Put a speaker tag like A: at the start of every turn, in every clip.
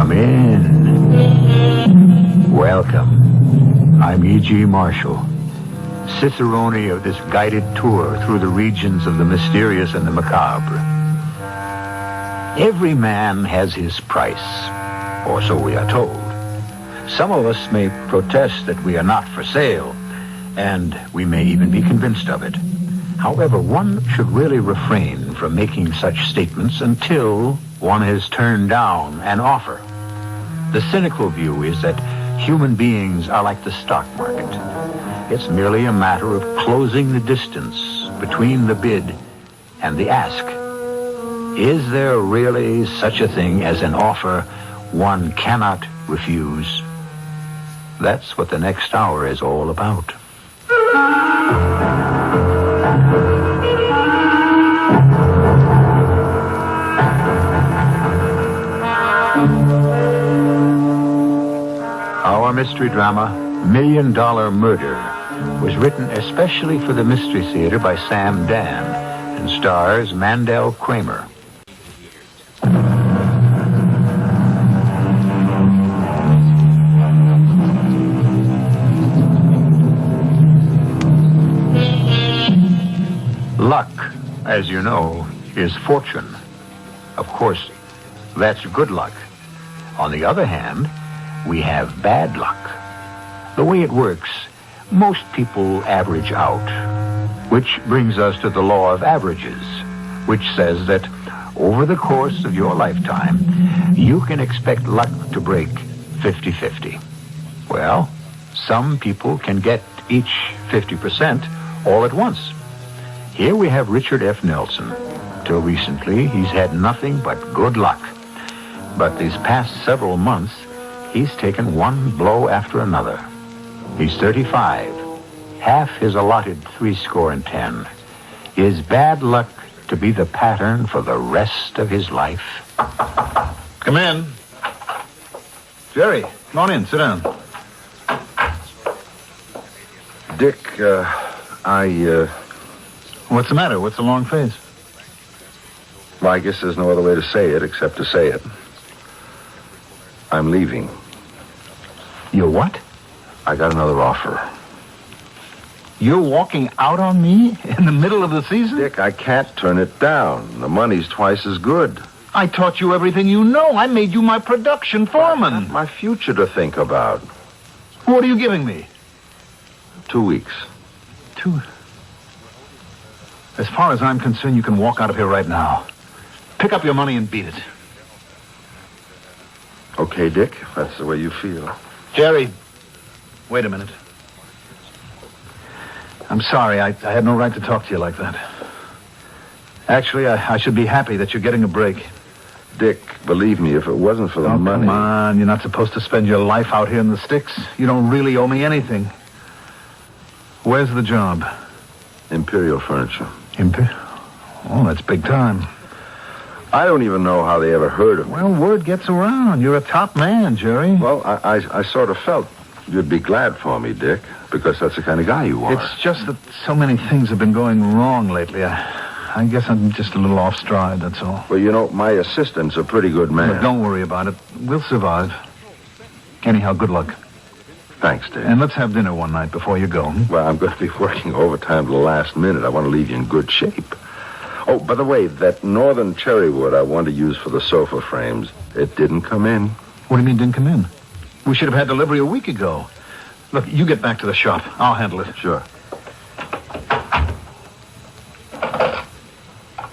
A: Come in. Welcome. I'm E.G. Marshall, cicerone of this guided tour through the regions of the mysterious and the macabre. Every man has his price, or so we are told. Some of us may protest that we are not for sale, and we may even be convinced of it. However, one should really refrain from making such statements until one has turned down an offer. The cynical view is that human beings are like the stock market. It's merely a matter of closing the distance between the bid and the ask. Is there really such a thing as an offer one cannot refuse? That's what the next hour is all about. Our mystery drama, $1 Million Murder, was written especially for the Mystery Theater by Sam Dan and stars Mandel Kramer. Luck, as you know, is fortune. Of course, that's good luck. On the other hand, we have bad luck. The way it works, most people average out, which brings us to the law of averages, which says that over the course of your lifetime, you can expect luck to break 50-50. Well, some people can get each 50% all at once. Here we have Richard F. Nelson. Till recently, he's had nothing but good luck. But these past several months, he's taken one blow after another. He's 35, half his allotted 70. Is bad luck to be the pattern for the rest of his life?
B: Come in. Jerry, come on in, sit down.
C: Dick,
B: What's the matter? What's the long face?
C: Well, I guess there's no other way to say it except to say it. I'm leaving.
A: You what?
C: I got another offer.
B: You're walking out on me in the middle of the season?
C: Dick, I can't turn it down. The money's twice as good.
B: I taught you everything you know. I made you my production foreman.
C: I've got my future to think about.
B: What are you giving me?
C: 2 weeks.
B: As far as I'm concerned, you can walk out of here right now. Pick up your money and beat it.
C: Okay, Dick, if that's the way you feel.
B: Jerry, wait a minute. I'm sorry. I had no right to talk to you like that. Actually, I should be happy that you're getting a break.
C: Dick, believe me, if it wasn't for the money...
B: Come on. You're not supposed to spend your life out here in the sticks. You don't really owe me anything. Where's the job?
C: Imperial Furniture.
B: Oh, that's big time.
C: I don't even know how they ever heard of me.
B: Well, word gets around. You're a top man, Jerry.
C: Well, I sort of felt you'd be glad for me, Dick, because that's the kind of guy you are.
B: It's just that so many things have been going wrong lately. I guess I'm just a little off stride, that's all.
C: Well, you know, my assistant's a pretty good man.
B: But don't worry about it. We'll survive. Anyhow, good luck.
C: Thanks, Dick.
B: And let's have dinner one night before you go.
C: Well, I'm going to be working overtime to the last minute. I want to leave you in good shape. Oh, by the way, that northern cherry wood I wanted to use for the sofa frames, it didn't come in.
B: What do you mean didn't come in? We should have had delivery a week ago. Look, you get back to the shop. I'll handle it.
C: Sure.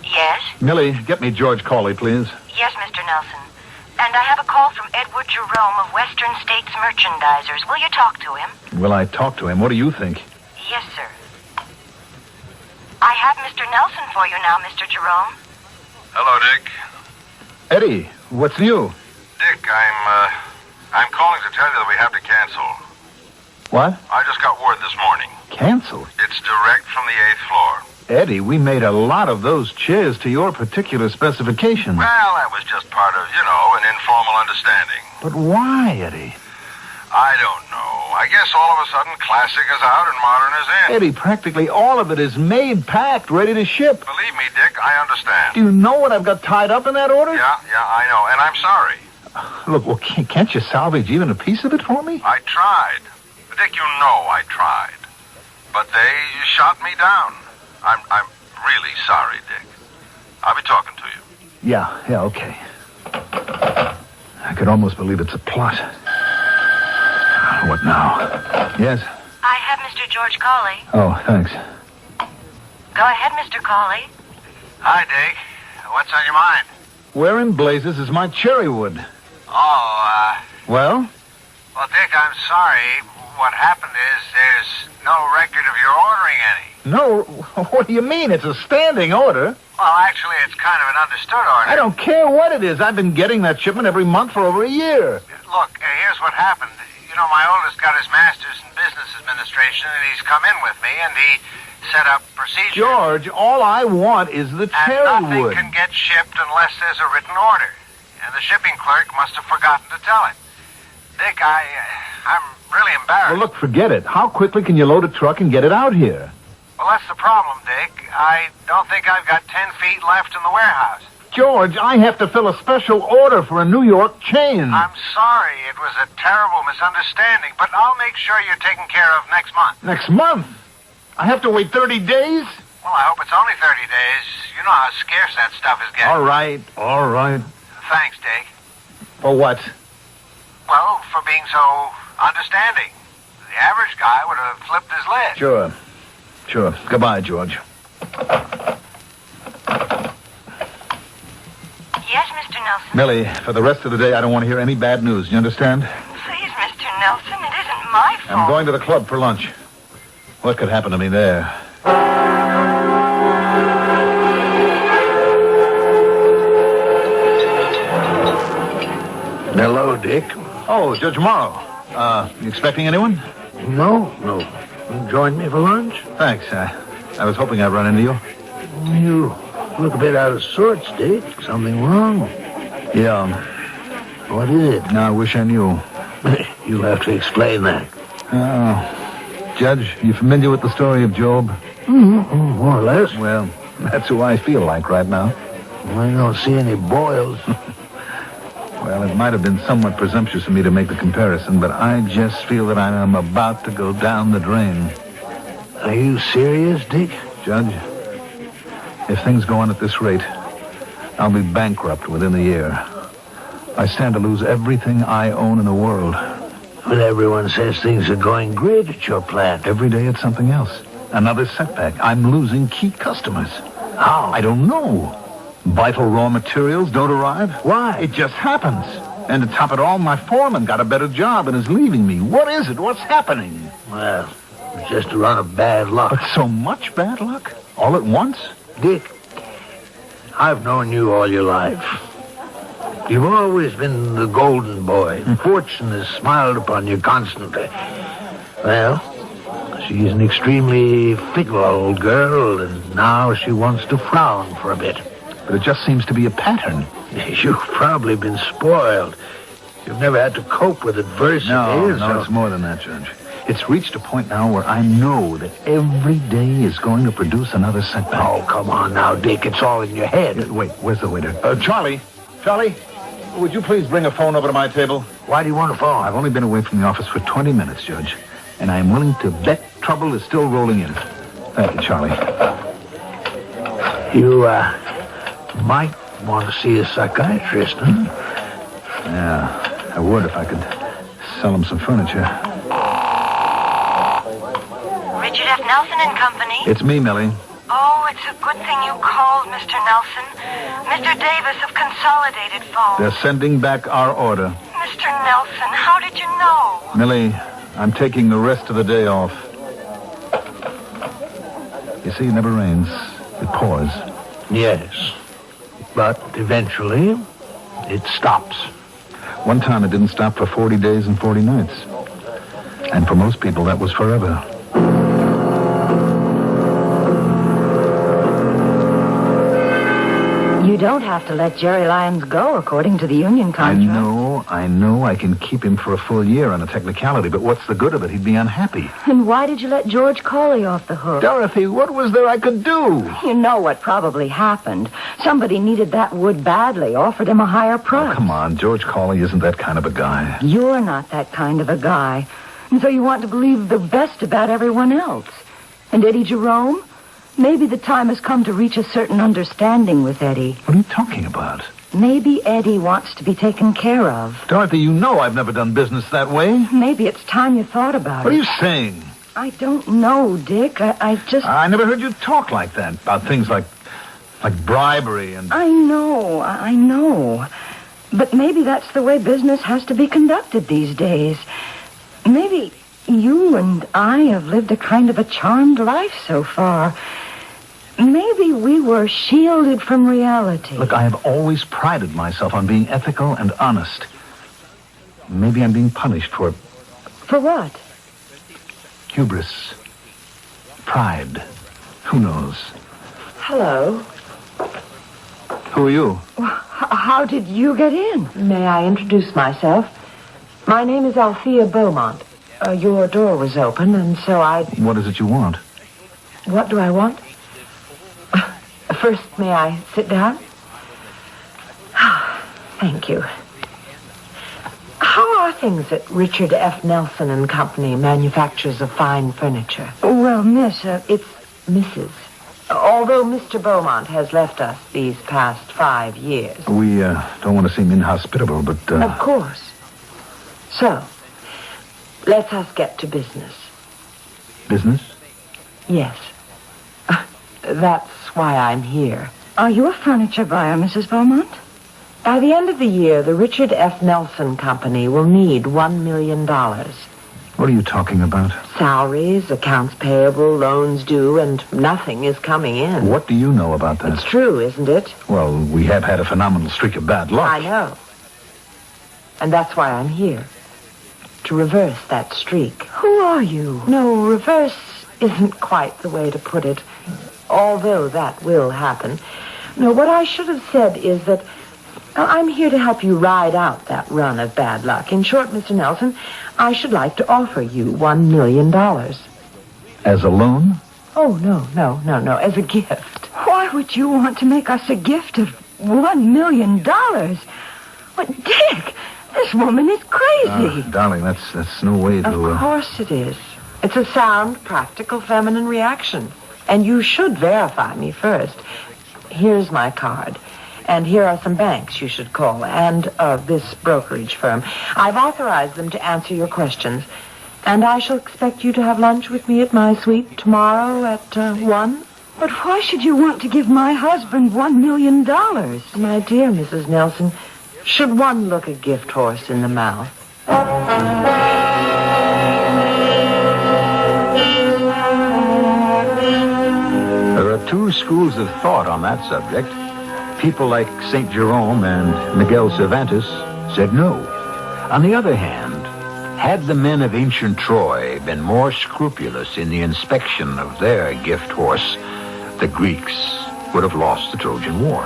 D: Yes?
B: Millie, get me George Cawley, please.
D: Yes, Mr. Nelson. And I have a call from Edward Jerome of Western States Merchandisers. Will you talk to him?
B: Will I talk to him? What do you think?
D: Yes, sir. I have Mr. Nelson for you now, Mr. Jerome.
E: Hello, Dick.
B: Eddie, what's new?
E: Dick, I'm calling to tell you that we have to cancel.
B: What?
E: I just got word this morning.
B: Cancel?
E: It's direct from the 8th floor.
B: Eddie, we made a lot of those chairs to your particular specifications.
E: Well, that was just part of, an informal understanding.
B: But why, Eddie?
E: I don't know. I guess all of a sudden classic is out and modern is in.
B: Eddie, practically all of it is made, packed, ready to ship.
E: Believe me, Dick, I understand.
B: Do you know what I've got tied up in that order?
E: Yeah, I know, and I'm sorry.
B: Look, well, can't you salvage even a piece of it for me?
E: I tried. Dick, you know I tried. But they shot me down. I'm really sorry, Dick. I'll be talking to you.
B: Yeah, okay. I could almost believe it's a plot. What now? Yes?
D: I have Mr. George Cawley.
B: Oh, thanks.
D: Go ahead, Mr. Cawley.
E: Hi, Dick. What's on your mind?
B: Where in blazes is my cherry wood?
E: Oh,
B: Well?
E: well, Dick, I'm sorry. What happened is there's no record of your ordering any.
B: No, what do you mean? It's a standing order.
E: Well, actually, it's kind of an understood order.
B: I don't care what it is. I've been getting that shipment every month for over a year.
E: Look, here's what happened. You know, my oldest got his master's in business administration, and he's come in with me, and he set up procedure.
B: George, all I want is the cherry
E: And nothing
B: wood.
E: can get shipped unless there's a written order. And the shipping clerk must have forgotten to tell him. Dick, I'm really embarrassed.
B: Well, look, forget it. How quickly can you load a truck and get it out here?
E: Well, that's the problem, Dick. I don't think I've got 10 feet left in the warehouse.
B: George, I have to fill a special order for a New York chain.
E: I'm sorry. It was a terrible misunderstanding, but I'll make sure you're taken care of next month.
B: Next month? I have to wait 30 days?
E: Well, I hope it's only 30 days. You know how scarce that stuff is getting.
B: All right.
E: Thanks, Dick.
B: For what?
E: Well, for being so understanding. The average guy would have flipped his lid.
B: Sure. Goodbye, George.
D: Yes, Mr. Nelson.
B: Millie, for the rest of the day, I don't want to hear any bad news. You understand?
D: Please, Mr. Nelson, it isn't my fault.
B: I'm going to the club for lunch. What could happen to me there?
F: Hello, Dick.
B: Oh, Judge Morrow. You expecting anyone?
F: No. You join me for lunch?
B: Thanks. I was hoping I'd run into you.
F: You look a bit out of sorts, Dick. Something wrong?
B: Yeah.
F: What is it?
B: No, I wish I knew.
F: You'll have to explain that.
B: Oh. Judge, you familiar with the story of Job?
F: Mm-hmm. More or less.
B: Well, that's who I feel like right now.
F: I don't see any boils.
B: Well, it might have been somewhat presumptuous of me to make the comparison, but I just feel that I am about to go down the drain.
F: Are you serious, Dick?
B: Judge, if things go on at this rate, I'll be bankrupt within a year. I stand to lose everything I own in the world.
F: But everyone says things are going great at your plant.
B: Every day it's something else. Another setback. I'm losing key customers.
F: How?
B: I don't know. Vital raw materials don't arrive.
F: Why?
B: It just happens. And to top it all, my foreman got a better job and is leaving me. What is it? What's happening?
F: Well, it's just a run of bad luck.
B: But so much bad luck? All at once?
F: Dick, I've known you all your life. You've always been the golden boy. Fortune has smiled upon you constantly. Well, she's an extremely fickle old girl, and now she wants to frown for a bit.
B: But it just seems to be a pattern.
F: You've probably been spoiled. You've never had to cope with adversity.
B: No, it's more than that, Judge. It's reached a point now where I know that every day is going to produce another setback.
F: Oh, come on now, Dick. It's all in your head.
B: Wait, where's the waiter? Charlie, would you please bring a phone over to my table?
F: Why do you want a phone?
B: I've only been away from the office for 20 minutes, Judge, and I'm willing to bet trouble is still rolling in. Thank you, Charlie.
F: You, might want to see a psychiatrist, huh?
B: Yeah, I would if I could sell him some furniture.
D: Richard F. Nelson and Company.
B: It's me, Millie.
D: Oh, it's a good thing you called, Mr. Nelson. Mr. Davis of Consolidated phone.
B: They're sending back our order.
D: Mr. Nelson, how did you know?
B: Millie, I'm taking the rest of the day off. You see, it never rains. It pours.
F: Yes. But eventually, it stops.
B: One time it didn't stop for 40 days and 40 nights. And for most people, that was forever.
G: You don't have to let Jerry Lyons go according to the union contract.
B: I know I can keep him for a full year on a technicality, but what's the good of it? He'd be unhappy.
G: And why did you let George Cawley off the hook?
B: Dorothy, what was there I could do?
G: You know what probably happened. Somebody needed that wood badly, offered him a higher price.
B: Oh, come on, George Cawley isn't that kind of a guy.
G: You're not that kind of a guy. And so you want to believe the best about everyone else. And Eddie Jerome? Maybe the time has come to reach a certain understanding with Eddie.
B: What are you talking about?
G: Maybe Eddie wants to be taken care of.
B: Dorothy, you know I've never done business that way.
G: Maybe it's time you thought about
B: What
G: it.
B: are you saying?
G: I don't know, Dick. I just...
B: I never heard you talk like that about things like bribery and...
G: I know. But maybe that's the way business has to be conducted these days. Maybe you and I have lived a kind of a charmed life so far. Maybe we were shielded from reality.
B: Look, I have always prided myself on being ethical and honest. Maybe I'm being punished for
G: For what?
B: hubris, pride. Who knows?
H: Hello.
B: Who are you?
G: How did you get in?
H: May I introduce myself? My name is Althea Beaumont. Your door was open, and so I...
B: What is it you want?
H: What do I want? First, may I sit down? Thank you. How are things at Richard F. Nelson and Company, manufacturers of fine furniture?
G: Well, miss, it's...
H: Mrs. Although Mr. Beaumont has left us these past 5 years.
B: We don't want to seem inhospitable, but...
H: Of course. So, let us get to business.
B: Business?
H: Yes. That's why I'm here.
G: Are you a furniture buyer, Mrs. Beaumont?
H: By the end of the year, the Richard F. Nelson Company will need $1 million.
B: What are you talking about?
H: Salaries, accounts payable, loans due, and nothing is coming in.
B: What do you know about that?
H: It's true, isn't it?
B: Well, we have had a phenomenal streak of bad luck.
H: I know. And that's why I'm here. To reverse that streak.
G: Who are you?
H: No, reverse isn't quite the way to put it. Although that will happen. No, what I should have said is that I'm here to help you ride out that run of bad luck. In short, Mr. Nelson, I should like to offer you $1 million.
B: As a loan?
H: Oh, no, as a gift.
G: Why would you want to make us a gift of $1 million? What, Dick, this woman is crazy.
B: Darling, that's no way to...
H: Of course it is. It's a sound, practical, feminine reaction. And you should verify me first. Here's my card. And here are some banks you should call, and this brokerage firm. I've authorized them to answer your questions. And I shall expect you to have lunch with me at my suite tomorrow at 1.
G: But why should you want to give my husband $1 million?
H: My dear Mrs. Nelson, should one look a gift horse in the mouth?
A: There are two schools of thought on that subject. People like St. Jerome and Miguel Cervantes said no. On the other hand, had the men of ancient Troy been more scrupulous in the inspection of their gift horse, the Greeks would have lost the Trojan War.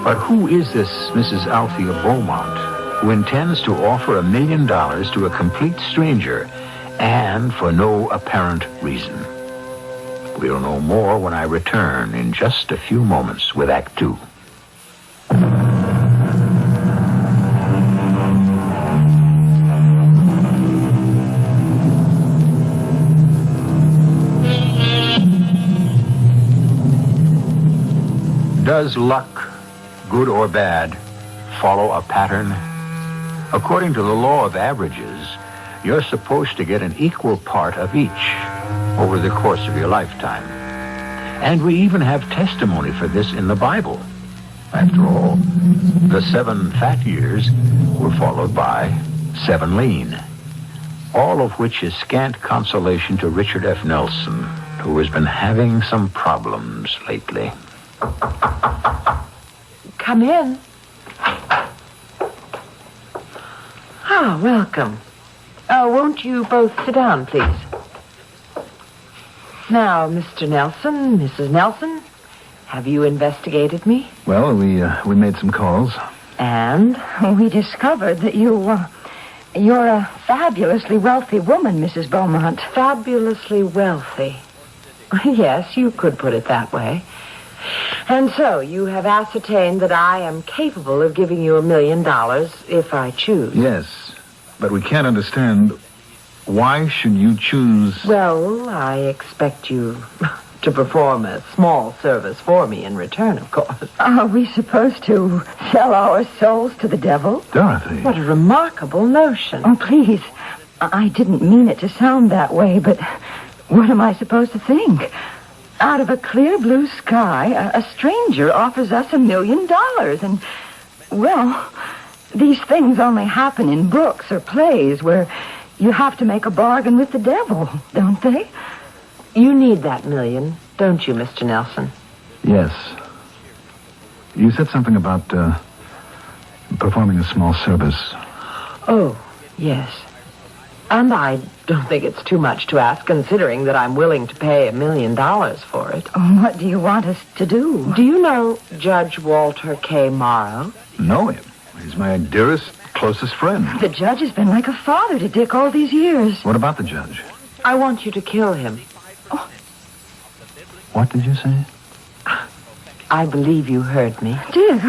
A: But who is this Mrs. Althea Beaumont who intends to offer $1 million to a complete stranger and for no apparent reason? We'll know more when I return in just a few moments with Act 2. Does luck, good or bad, follow a pattern? According to the law of averages, you're supposed to get an equal part of each over the course of your lifetime. And we even have testimony for this in the Bible. After all, the 7 fat years were followed by 7 lean, all of which is scant consolation to Richard F. Nelson, who has been having some problems lately.
H: Come in. Ah, welcome. Won't you both sit down, please? Now, Mr. Nelson, Mrs. Nelson, have you investigated me?
B: Well, we made some calls.
H: And?
G: We discovered that you're a fabulously wealthy woman, Mrs. Beaumont.
H: Fabulously wealthy. Yes, you could put it that way. And so you have ascertained that I am capable of giving you $1 million if I choose.
B: Yes, but we can't understand why should you choose...
H: Well, I expect you to perform a small service for me in return, of course.
G: Are we supposed to sell our souls to the devil?
B: Dorothy.
H: What a remarkable notion.
G: Oh, please. I didn't mean it to sound that way, but what am I supposed to think? Out of a clear blue sky, a stranger offers us $1 million. And, well, these things only happen in books or plays where you have to make a bargain with the devil, don't they?
H: You need that $1 million, don't you, Mr. Nelson?
B: Yes. You said something about performing a small service.
H: Oh, yes. And I don't think it's too much to ask, considering that I'm willing to pay $1 million for it.
G: What do you want us to do?
H: Do you know Judge Walter K. Morrow?
B: Know him. He's my dearest, closest friend.
G: The judge has been like a father to Dick all these years.
B: What about the judge?
H: I want you to kill him.
B: What did you say?
H: I believe you heard me.
G: Dick,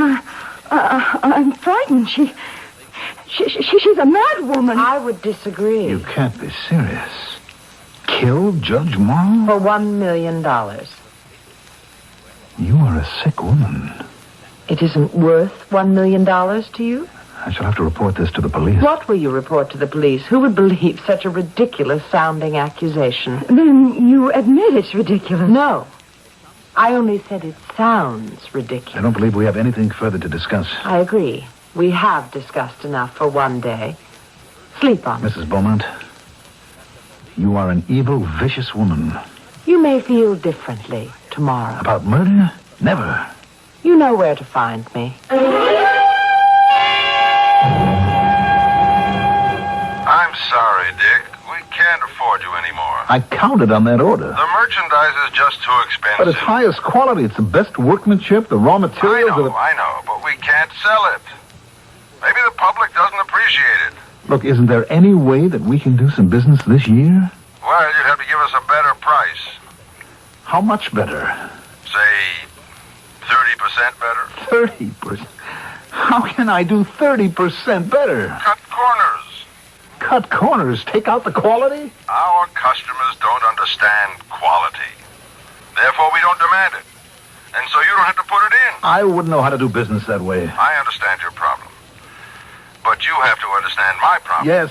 G: I'm frightened. She's a mad woman.
H: I would disagree.
B: You can't be serious. Kill Judge Morrow?
H: For $1 million.
B: You are a sick woman.
H: It isn't worth $1 million to you?
B: I shall have to report this to the police.
H: What will you report to the police? Who would believe such a ridiculous-sounding accusation?
G: Then you admit it's ridiculous.
H: No. I only said it sounds ridiculous.
B: I don't believe we have anything further to discuss.
H: I agree. We have discussed enough for one day. Sleep on it.
B: Mrs. Beaumont, you are an evil, vicious woman.
H: You may feel differently tomorrow.
B: About murder? Never.
H: You know where to find me.
E: I'm sorry, Dick. We can't afford you anymore.
B: I counted on that order.
E: The merchandise is just too expensive.
B: But it's highest quality. It's the best workmanship, the raw materials.
E: I know, but we can't sell it. Maybe the public doesn't appreciate it.
B: Look, isn't there any way that we can do some business this year?
E: Well, you'd have to give us a better price.
B: How much better?
E: Say, 30% better.
B: 30%? How can I do 30% better?
E: Cut corners.
B: Cut corners? Take out the quality?
E: Our customers don't understand quality. Therefore, we don't demand it. And so you don't have to put it in.
B: I wouldn't know how to do business that way.
E: I understand your problem. But you have to understand my problem.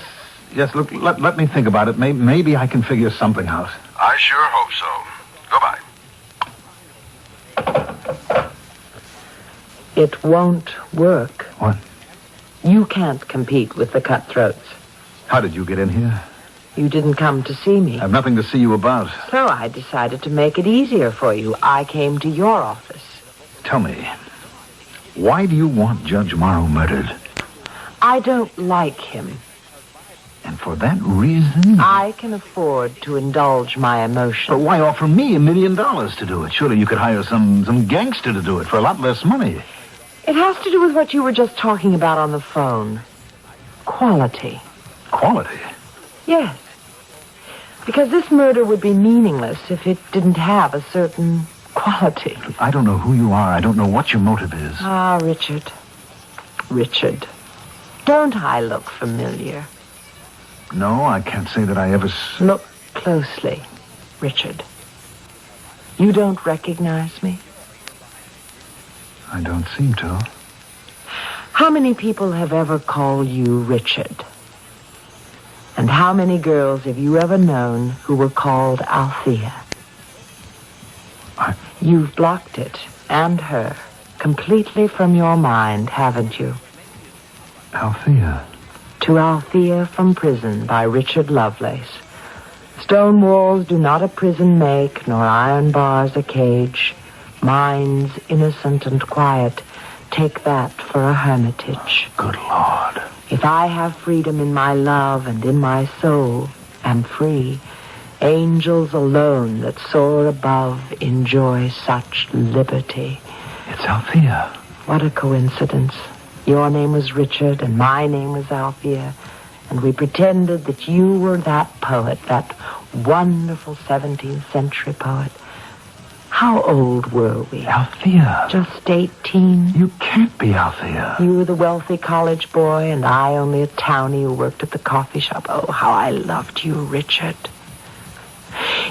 B: Yes, look, let me think about it. Maybe I can figure something out.
E: I sure hope so. Goodbye.
H: It won't work.
B: What?
H: You can't compete with the cutthroats.
B: How did you get in here?
H: You didn't come to see me.
B: I have nothing to see you about.
H: So I decided to make it easier for you. I came to your office.
B: Tell me, why do you want Judge Morrow murdered?
H: I don't like him.
B: And for that reason...
H: I can afford to indulge my emotions.
B: But why offer me $1 million to do it? Surely you could hire some gangster to do it for a lot less money.
H: It has to do with what you were just talking about on the phone. Quality.
B: Quality?
H: Yes. Because this murder would be meaningless if it didn't have a certain quality.
B: I don't know who you are. I don't know what your motive is.
H: Ah, Richard. Richard. Don't I look familiar?
B: No, I can't say that I ever...
H: Look closely, Richard. You don't recognize me?
B: I don't seem to.
H: How many people have ever called you Richard? And how many girls have you ever known who were called Althea? You've blocked it, and her, completely from your mind, haven't you?
B: Althea?
H: To Althea from Prison by Richard Lovelace. Stone walls do not a prison make, nor iron bars a cage. Minds innocent and quiet, take that for a hermitage.
B: Good Lord.
H: If I have freedom in my love and in my soul, am free, angels alone that soar above enjoy such liberty.
B: It's Althea.
H: What a coincidence. Your name was Richard and my name was Althea, and we pretended that you were that poet, that wonderful 17th century poet. How old were we?
B: Althea.
H: Just 18.
B: You can't be Althea.
H: You were the wealthy college boy, and I only a townie who worked at the coffee shop. Oh, how I loved you, Richard.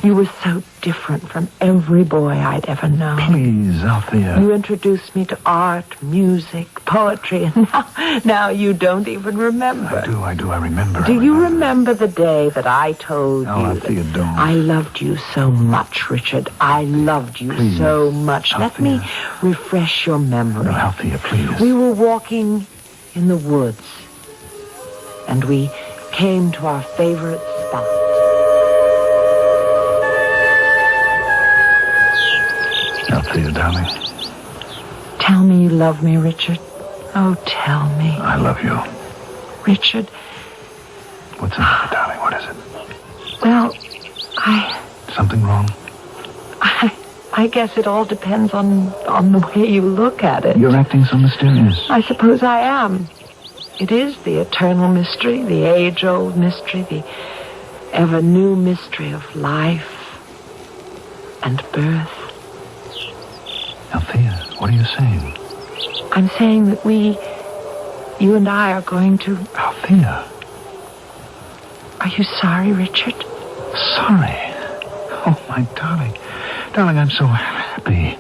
H: You were so different from every boy I'd ever known.
B: Please, Althea.
H: You introduced me to art, music, poetry, and now you don't even remember.
B: I do. I remember.
H: Do you remember the day that I told you
B: Althea,
H: that
B: don't.
H: I loved you so much, Richard? I loved you
B: Please,
H: so much. Let
B: Althea.
H: me refresh your memory.
B: No, Althea, please.
H: We were walking in the woods, and we came to our favorite spot.
B: Althea, darling.
H: Tell me you love me, Richard. Oh, tell me.
B: I love you.
H: Richard,
B: What's the matter, darling? What is it?
H: well,
B: Something wrong?
H: I guess it all depends on the way you look at it.
B: You're acting so mysterious.
H: I suppose I am. It is the eternal mystery, the age-old mystery, the ever-new mystery of life and birth.
B: Althea, what are you saying?
H: I'm saying that you and I are going to...
B: Althea.
H: Are you sorry, Richard?
B: Sorry. Oh, my darling. Darling, I'm so happy.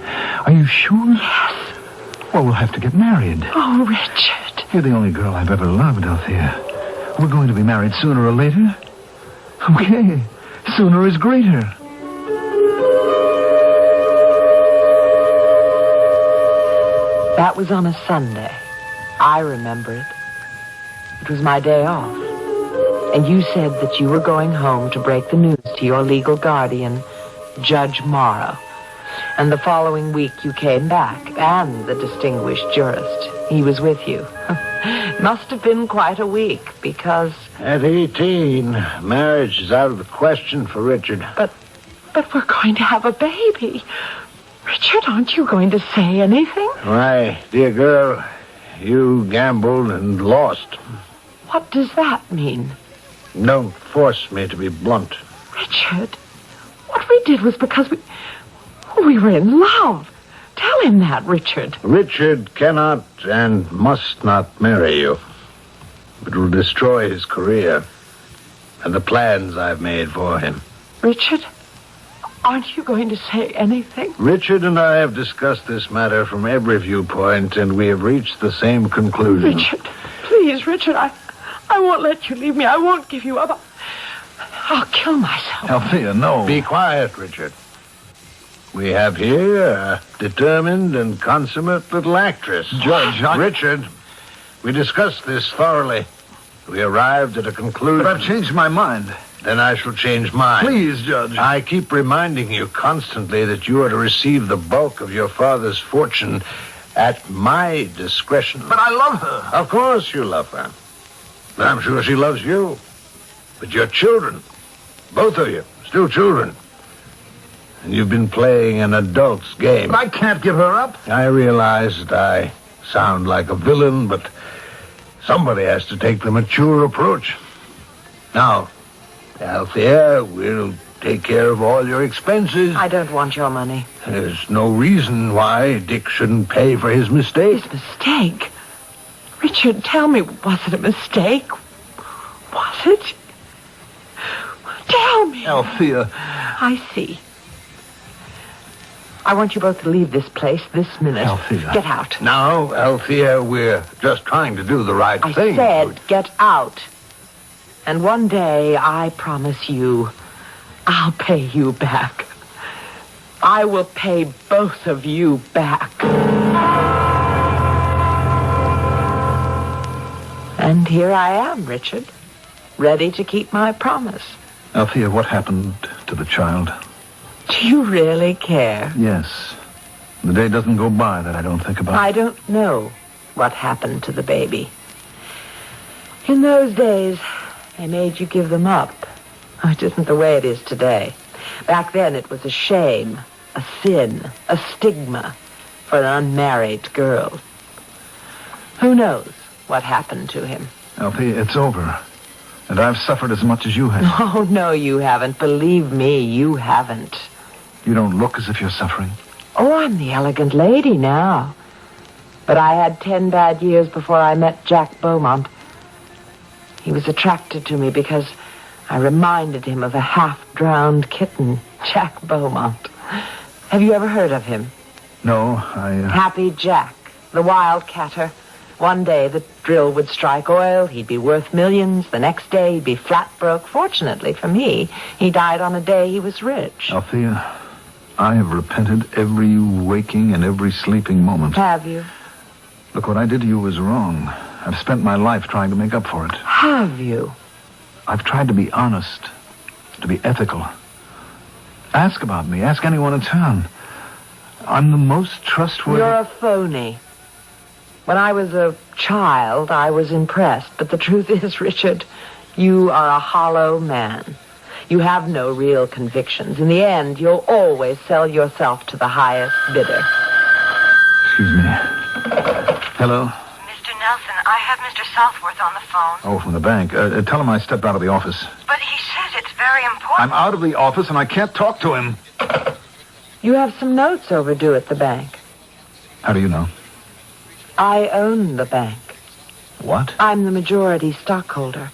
B: Are you sure?
H: Yes.
B: Well, we'll have to get married.
H: Oh, Richard.
B: You're the only girl I've ever loved, Althea. We're going to be married sooner or later. Okay. Sooner is greater.
H: That was on a Sunday. I remember it. It was my day off. And you said that you were going home to break the news to your legal guardian, Judge Morrow. And the following week you came back, and the distinguished jurist. He was with you. Must have been quite a week, because...
F: At 18, marriage is out of the question for Richard.
H: But we're going to have a baby. Richard, aren't you going to say anything?
F: Why, dear girl, you gambled and lost.
H: What does that mean?
F: Don't force me to be blunt.
H: Richard, what we did was because we were in love. Tell him that, Richard.
F: Richard cannot and must not marry you. It will destroy his career and the plans I've made for him.
H: Richard, aren't you going to say anything?
F: Richard and I have discussed this matter from every viewpoint, and we have reached the same conclusion.
H: Richard, please, Richard, I won't let you leave me. I won't give you up. I'll kill myself.
B: Althea, no.
F: Be quiet, Richard. We have here a determined and consummate little actress.
B: Judge,
F: Richard, we discussed this thoroughly. We arrived at a conclusion.
B: But I've changed my mind.
F: Then I shall change mine.
B: Please, Judge.
F: I keep reminding you constantly that you are to receive the bulk of your father's fortune at my discretion.
B: But I love her.
F: Of course you love her. But I'm sure she loves you. But you're children. Both of you. Still children. And you've been playing an adult's game.
B: But I can't give her up.
F: I realize that I sound like a villain, but somebody has to take the mature approach. Now, Althea, we'll take care of all your expenses.
H: I don't want your money.
F: There's no reason why Dick shouldn't pay for his mistake.
H: His mistake? Richard, tell me, was it a mistake? Was it? Tell me.
B: Althea.
H: I see. I want you both to leave this place this minute.
B: Althea.
H: Get out.
F: Now, Althea, we're just trying to do the right
H: I
F: thing.
H: said get out. And one day, I promise you, I'll pay you back. I will pay both of you back. And here I am, Richard, ready to keep my promise.
B: Althea, what happened to the child?
H: Do you really care?
B: Yes. The day doesn't go by that I don't think about.
H: I don't know what happened to the baby. In those days, they made you give them up. It isn't the way it is today. Back then, it was a shame, a sin, a stigma for an unmarried girl. Who knows what happened to him?
B: Althea, it's over. And I've suffered as much as you have.
H: Oh, no, you haven't. Believe me, you haven't.
B: You don't look as if you're suffering.
H: Oh, I'm the elegant lady now. But I had 10 bad years before I met Jack Beaumont. He was attracted to me because I reminded him of a half-drowned kitten, Jack Beaumont. Have you ever heard of him?
B: No,
H: Happy Jack, the wildcatter. One day the drill would strike oil, he'd be worth millions. The next day he'd be flat broke. Fortunately for me, he died on a day he was rich.
B: Althea, I have repented every waking and every sleeping moment.
H: Have you?
B: Look, what I did to you was wrong. I've spent my life trying to make up for it.
H: Have you?
B: I've tried to be honest, to be ethical. Ask about me. Ask anyone in town. I'm the most trustworthy...
H: You're a phony. When I was a child, I was impressed. But the truth is, Richard, you are a hollow man. You have no real convictions. In the end, you'll always sell yourself to the highest bidder.
B: Excuse me. Hello?
D: Mr. Nelson, I have Mr. Southworth on the phone.
B: Oh, from the bank. Tell him I stepped out of the office.
D: But he says it's very important.
B: I'm out of the office and I can't talk to him.
H: You have some notes overdue at the bank.
B: How do you know?
H: I own the bank.
B: What?
H: I'm the majority stockholder.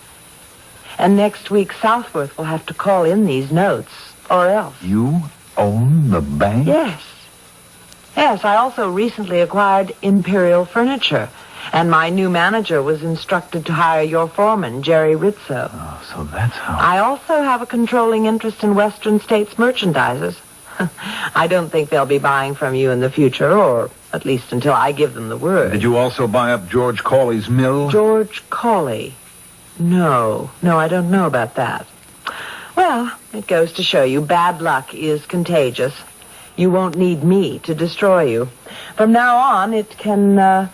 H: And next week, Southworth will have to call in these notes, or else.
B: You own the bank?
H: Yes. Yes, I also recently acquired Imperial Furniture, and my new manager was instructed to hire your foreman, Jerry Rizzo.
B: Oh, so that's how...
H: I also have a controlling interest in Western States merchandisers. I don't think they'll be buying from you in the future, or at least until I give them the word.
B: Did you also buy up George Cawley's mill?
H: George Cawley? No, I don't know about that. Well, it goes to show you bad luck is contagious. You won't need me to destroy you. From now on, it can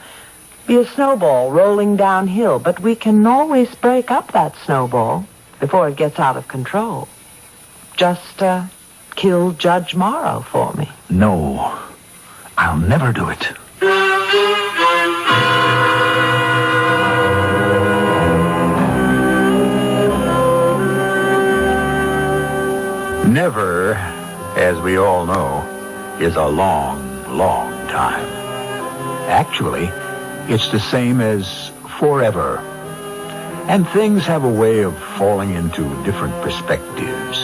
H: be a snowball rolling downhill, but we can always break up that snowball before it gets out of control. Just kill Judge Morrow for me.
B: No, I'll never do it.
A: Never, as we all know, is a long, long time. Actually, it's the same as forever. And things have a way of falling into different perspectives,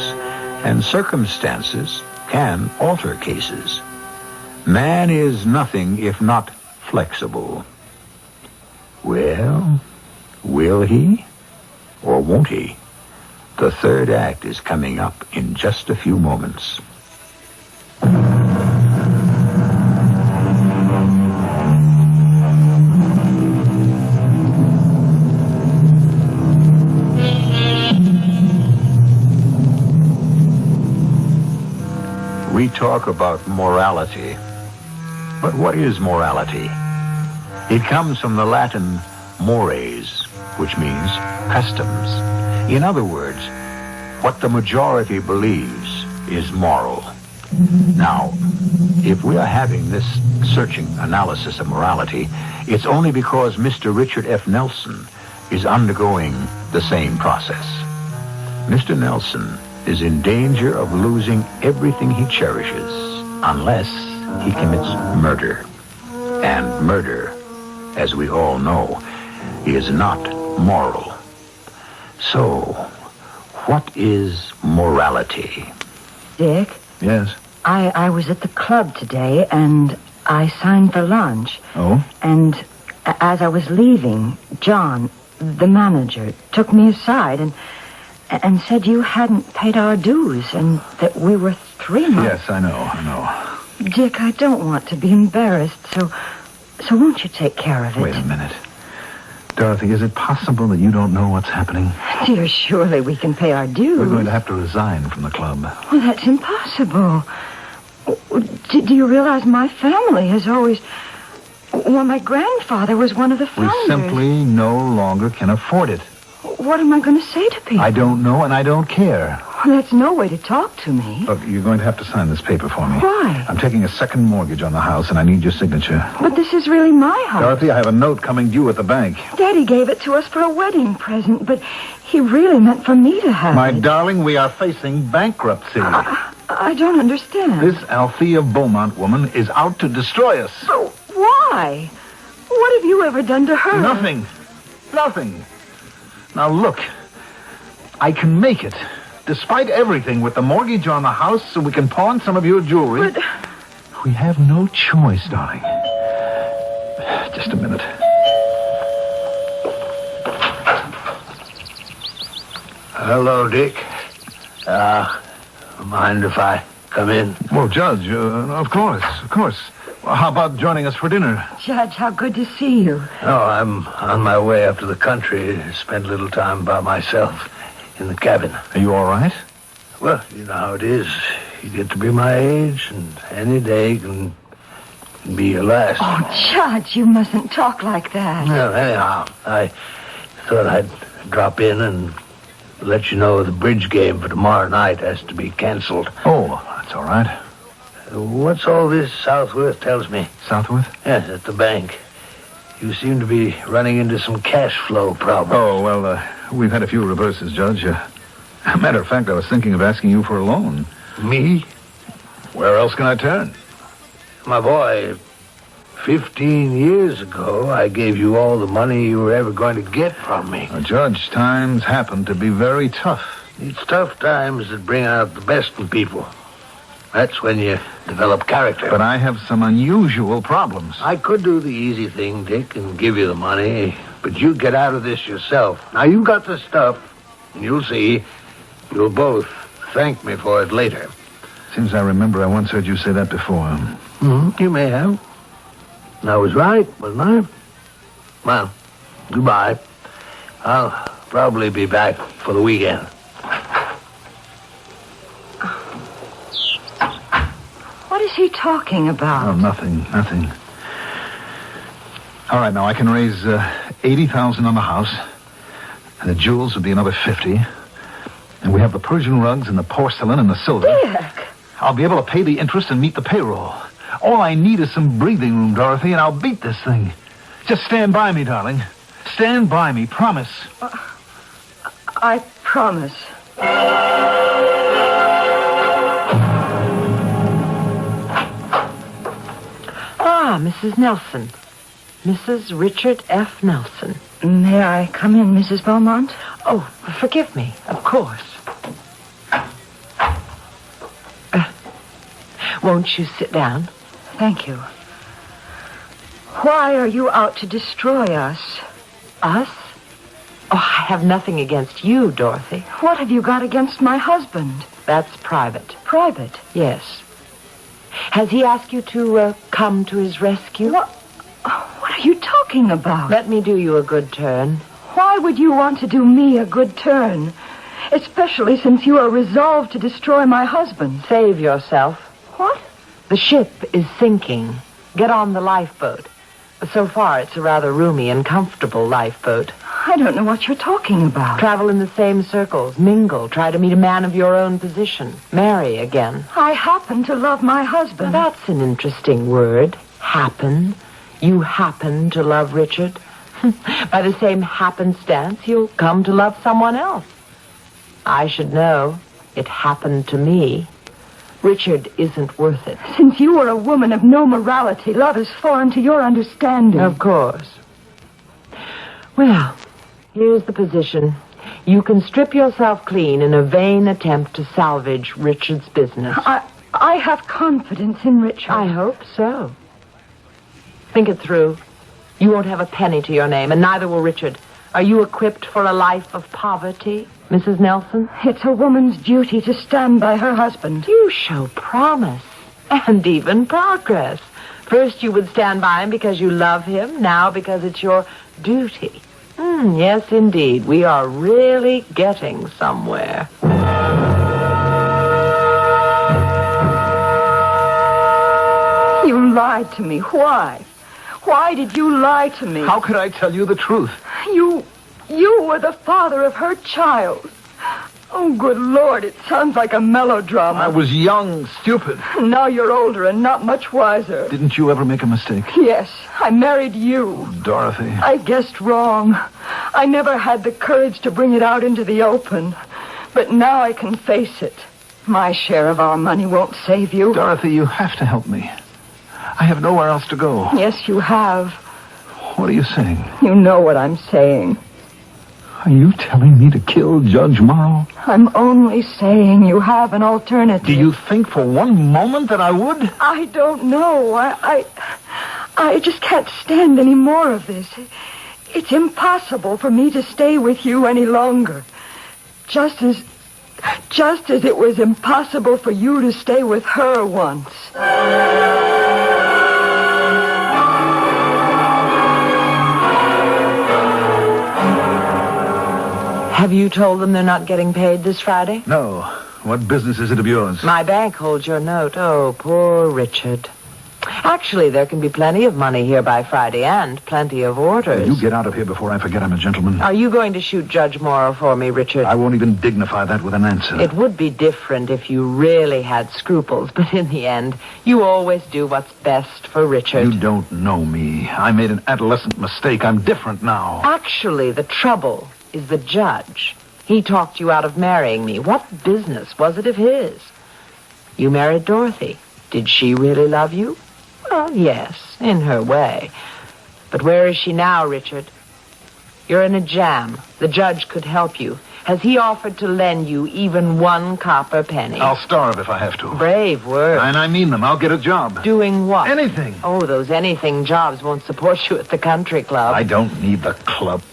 A: and circumstances can alter cases. Man is nothing if not flexible. Well, will he or won't he? The third act is coming up in just a few moments. We talk about morality. But what is morality? It comes from the Latin mores, which means customs. In other words, what the majority believes is moral. Now, if we are having this searching analysis of morality, it's only because Mr. Richard F. Nelson is undergoing the same process. Mr. Nelson is in danger of losing everything he cherishes unless he commits murder. And murder, as we all know, is not moral. So, what is morality?
G: Dick?
B: Yes?
G: I was at the club today, and I signed for lunch.
B: Oh?
G: And as I was leaving, John, the manager, took me aside and said you hadn't paid our dues and that we were 3 months...
B: Yes, I know.
G: Dick, I don't want to be embarrassed, so won't you take care of it?
B: Wait a minute. Dorothy, is it possible that you don't know what's happening?
G: Dear, surely we can pay our dues.
B: We're going to have to resign from the club.
G: Well, that's impossible. Do you realize my family has always... Well, my grandfather was one of the
B: We
G: founders.
B: simply no longer can afford it.
G: What am I going to say to people?
B: I don't know, and I don't care.
G: Well, that's no way to talk to me.
B: Look, you're going to have to sign this paper for me.
G: Why?
B: I'm taking a second mortgage on the house, and I need your signature.
G: But this is really my house.
B: Dorothy, I have a note coming due at the bank.
G: Daddy gave it to us for a wedding present, but he really meant for me to have
B: My
G: it.
B: darling, we are facing bankruptcy.
G: I don't understand.
B: This Althea Beaumont woman is out to destroy us.
G: Oh, why? What have you ever done to her?
B: Nothing. Nothing. Now, look. I can make it. Despite everything, with the mortgage on the house, so we can pawn some of your jewelry.
G: But...
B: We have no choice, darling. Just a minute.
F: Hello, Dick. Mind if I come in?
B: Well, Judge, of course. Well, how about joining us for dinner?
G: Judge, how good to see you.
F: Oh, I'm on my way up to the country to spend a little time by myself in the cabin.
B: Are you all right?
F: Well, you know how it is. You get to be my age, and any day can be your last.
G: Oh, Judge, you mustn't talk like that.
F: Well, anyhow, I thought I'd drop in and let you know the bridge game for tomorrow night has to be canceled.
B: Oh, that's all right.
F: What's all this Southworth tells me?
B: Southworth?
F: Yes, at the bank. You seem to be running into some cash flow problems.
B: Oh, well, we've had a few reverses, Judge. Matter of fact, I was thinking of asking you for a loan.
F: Me?
B: Where else can I turn?
F: My boy, 15 years ago, I gave you all the money you were ever going to get from me.
B: Judge, times happen to be very tough.
F: It's tough times that bring out the best in people. That's when you develop character.
B: But I have some unusual problems.
F: I could do the easy thing, Dick, and give you the money, but you get out of this yourself. Now, you got the stuff, and you'll see. You'll both thank me for it later.
B: Seems I remember I once heard you say that before.
F: Mm-hmm. You may have. I was right, wasn't I? Well, goodbye. I'll probably be back for the weekend.
G: What is he talking about?
B: Oh, nothing. All right, now I can raise $80,000 on the house, and the jewels would be another $50,000. And we have the Persian rugs and the porcelain and the silver.
G: Dick!
B: I'll be able to pay the interest and meet the payroll. All I need is some breathing room, Dorothy, and I'll beat this thing. Just stand by me, darling. Stand by me, promise.
G: I promise.
H: Ah, Mrs. Nelson. Mrs. Richard F. Nelson.
G: May I come in, Mrs. Beaumont?
H: Oh, forgive me. Of course. Won't you sit down?
G: Thank you. Why are you out to destroy us?
H: Us? Oh, I have nothing against you, Dorothy.
G: What have you got against my husband?
H: That's private.
G: Private?
H: Yes. Has he asked you to come to his rescue?
G: What are you talking about?
H: Let me do you a good turn.
G: Why would you want to do me a good turn? Especially since you are resolved to destroy my husband.
H: Save yourself.
G: What?
H: The ship is sinking. Get on the lifeboat. So far, it's a rather roomy and comfortable lifeboat.
G: I don't know what you're talking about.
H: Travel in the same circles. Mingle. Try to meet a man of your own position. Marry again.
G: I happen to love my husband.
H: That's an interesting word. Happen. You happen to love Richard. By the same happenstance, you'll come to love someone else. I should know. It happened to me. Richard isn't worth it.
G: Since you are a woman of no morality, love is foreign to your understanding.
H: Of course. Well, here's the position. You can strip yourself clean in a vain attempt to salvage Richard's business.
G: I have confidence in Richard.
H: I hope so. Think it through. You won't have a penny to your name, and neither will Richard. Are you equipped for a life of poverty, Mrs. Nelson?
G: It's a woman's duty to stand by her husband.
H: You show promise and even progress. First you would stand by him because you love him, now because it's your duty. Yes, indeed. We are really getting somewhere.
G: You lied to me. Why? Why did you lie to me?
B: How could I tell you the truth?
G: You were the father of her child. Oh, good Lord, it sounds like a melodrama.
B: I was young, stupid.
G: Now you're older and not much wiser.
B: Didn't you ever make a mistake?
G: Yes, I married you.
B: Dorothy.
G: I guessed wrong. I never had the courage to bring it out into the open. But now I can face it. My share of our money won't save you.
B: Dorothy, you have to help me. I have nowhere else to go.
G: Yes, you have.
B: What are you saying?
G: You know what I'm saying.
B: Are you telling me to kill Judge Morrow?
G: I'm only saying you have an alternative.
B: Do you think for one moment that I would?
G: I don't know. I just can't stand any more of this. It's impossible for me to stay with you any longer. Just as it was impossible for you to stay with her once.
H: Have you told them they're not getting paid this Friday?
B: No. What business is it of yours?
H: My bank holds your note. Oh, poor Richard. Actually, there can be plenty of money here by Friday and plenty of orders.
B: You get out of here before I forget I'm a gentleman.
H: Are you going to shoot Judge Morrow for me, Richard?
B: I won't even dignify that with an answer.
H: It would be different if you really had scruples, but in the end, you always do what's best for Richard.
B: You don't know me. I made an adolescent mistake. I'm different now.
H: Actually, the trouble is the judge. He talked you out of marrying me. What business was it of his? You married Dorothy. Did she really love you? Well, yes, in her way. But where is she now, Richard? You're in a jam. The judge could help you. Has he offered to lend you even one copper penny?
B: I'll starve if I have to.
H: Brave words.
B: And I mean them. I'll get a job.
H: Doing what?
B: Anything.
H: Oh, those anything jobs won't support you at the country club.
B: I don't need the club.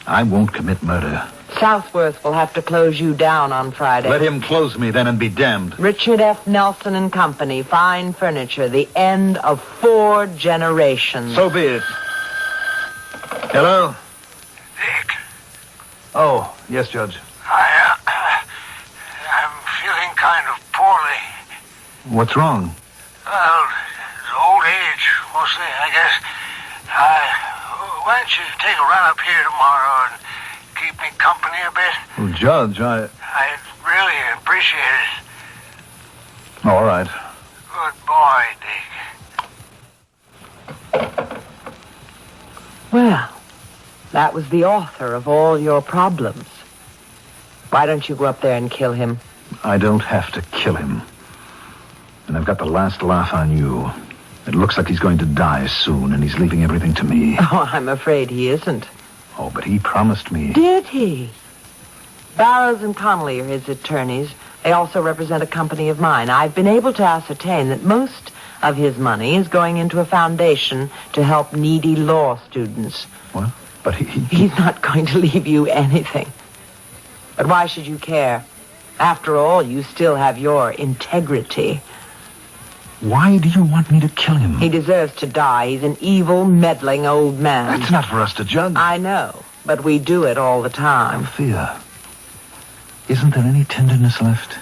B: I won't commit murder.
H: Southworth will have to close you down on Friday.
B: Let him close me then and be damned.
H: Richard F. Nelson and Company, fine furniture, the end of 4 generations.
B: So be it. Hello?
F: Dick,
B: Oh, yes, Judge.
F: I'm feeling kind of poorly.
B: What's wrong?
F: Well, old age, mostly, I guess. Why don't you take a run up here tomorrow and keep me company a bit?
B: Oh, Judge,
F: I'd really appreciate it.
B: All right.
F: Good boy, Dick.
H: Well, that was the author of all your problems. Why don't you go up there and kill him?
B: I don't have to kill him. And I've got the last laugh on you. It looks like he's going to die soon, and he's leaving everything to me.
H: Oh, I'm afraid he isn't.
B: Oh, but he promised me.
H: Did he? Barrows and Connolly are his attorneys. They also represent a company of mine. I've been able to ascertain that most of his money is going into a foundation to help needy law students.
B: What? But
H: He's not going to leave you anything. But why should you care? After all, you still have your integrity.
B: Why do you want me to kill him?
H: He deserves to die. He's an evil, meddling old man.
B: That's not for us to judge.
H: I know, but we do it all the time.
B: Althea, isn't there any tenderness left?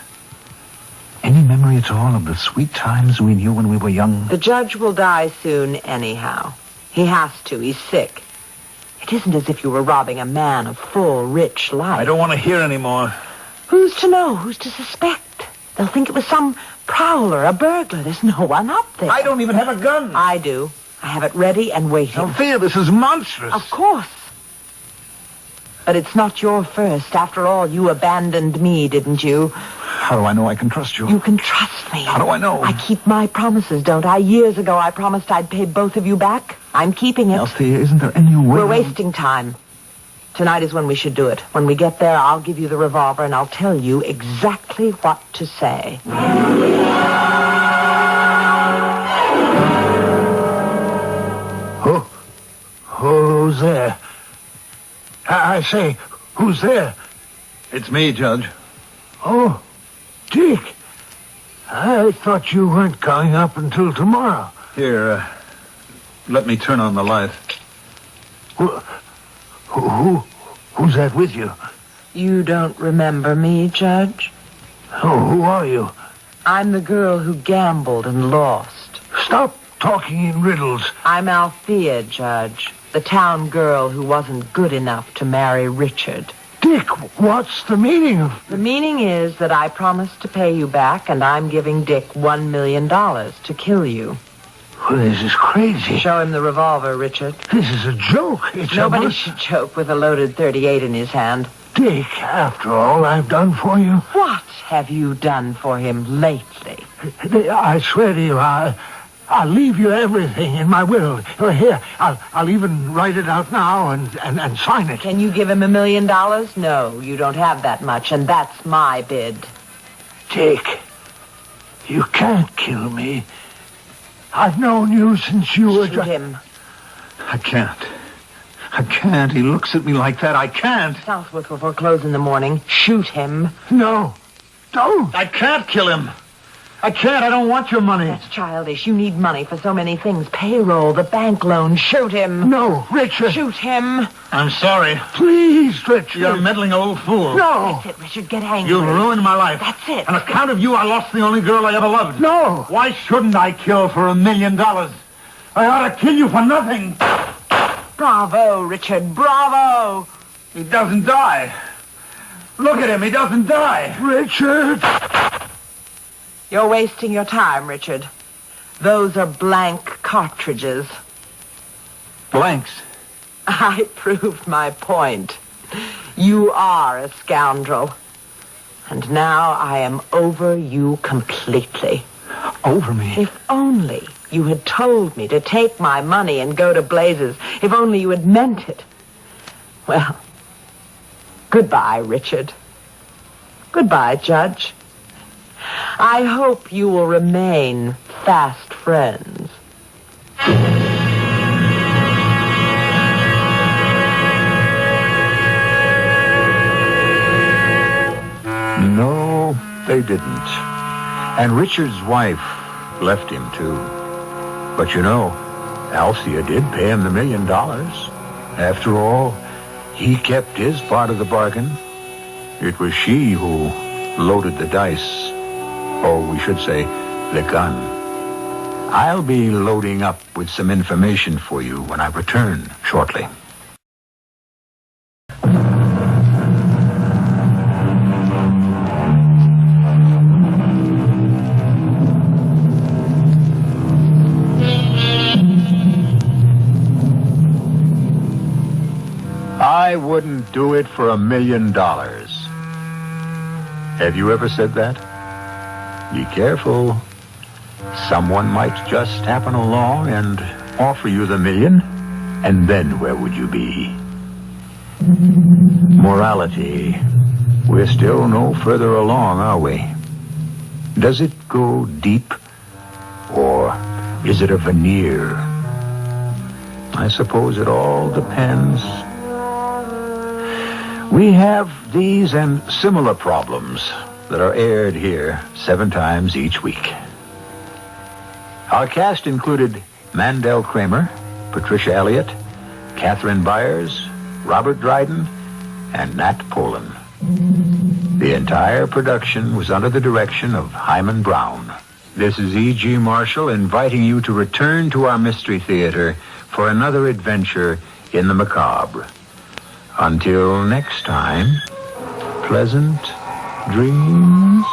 B: Any memory at all of the sweet times we knew when we were young?
H: The judge will die soon anyhow. He has to. He's sick. It isn't as if you were robbing a man of full, rich life.
B: I don't want to hear anymore.
H: Who's to know? Who's to suspect? They'll think it was some prowler, a burglar. There's no one up there.
B: I don't even have a gun.
H: I do. I have it ready and waiting.
B: Althea, this is monstrous.
H: Of course. But it's not your first. After all, you abandoned me, didn't you?
B: How do I know I can trust you?
H: You can trust me.
B: How do I know?
H: I keep my promises, don't I? Years ago, I promised I'd pay both of you back. I'm keeping it.
B: Althea, isn't there any way?
H: We're wasting time. Tonight is when we should do it. When we get there, I'll give you the revolver and I'll tell you exactly what to say.
F: Who's there? I say, who's there?
B: It's me, Judge.
F: Oh, Dick. I thought you weren't coming up until tomorrow.
B: Here, let me turn on the light.
F: Who's that with you?
H: You don't remember me, Judge?
F: Oh, who are you?
H: I'm the girl who gambled and lost.
F: Stop talking in riddles.
H: I'm Althea, Judge. The town girl who wasn't good enough to marry Richard.
F: Dick, what's the meaning of...
H: The meaning is that I promised to pay you back, and I'm giving Dick $1 million to kill you.
F: Well, this is crazy.
H: Show him the revolver, Richard.
F: This is a joke. It's
H: Nobody should joke with a loaded .38 in his hand.
F: Dick, after all I've done for you.
H: What have you done for him lately?
F: I swear to you, I'll leave you everything in my will. Here, I'll even write it out now and sign it.
H: Can you give him $1 million? No, you don't have that much, and that's my bid.
F: Dick, you can't kill me. I've known you since you were...
H: Shoot him.
B: I can't. He looks at me like that. I can't.
H: Southwick will foreclose in the morning. Shoot him.
F: No, don't.
B: I can't kill him. I can't. I don't want your money.
H: That's childish. You need money for so many things. Payroll, the bank loan. Shoot him.
F: No, Richard.
H: Shoot him.
B: I'm sorry.
F: Please, Richard.
B: You're a meddling old fool.
F: No.
H: That's it, Richard. Get angry.
B: You've ruined my life.
H: That's it.
B: On account of you, I lost the only girl I ever loved.
F: No.
B: Why shouldn't I kill for $1 million? I ought to kill you for nothing.
H: Bravo, Richard. Bravo.
B: He doesn't die. Look at him. He doesn't die.
F: Richard.
H: You're wasting your time, Richard. Those are blank cartridges.
B: Blanks.
H: I proved my point. You are a scoundrel. And now I am over you completely.
B: Over me?
H: If only you had told me to take my money and go to blazes. If only you had meant it. Well, goodbye, Richard. Goodbye, Judge. I hope you will remain fast friends.
A: No, they didn't. And Richard's wife left him, too. But you know, Althea did pay him the $1 million. After all, he kept his part of the bargain. It was she who loaded the dice. Or we should say, the gun. I'll be loading up with some information for you when I return shortly. I wouldn't do it for $1 million. Have you ever said that? Be careful. Someone might just happen along and offer you the $1 million, and then where would you be? Morality. We're still no further along, are we? Does it go deep, or is it a veneer? I suppose it all depends. We have these and similar problems that are aired here 7 times each week. Our cast included Mandel Kramer, Patricia Elliott, Catherine Byers, Robert Dryden, and Nat Polan. The entire production was under the direction of Hyman Brown. This is E.G. Marshall inviting you to return to our Mystery Theater for another adventure in the macabre. Until next time, pleasant dreams.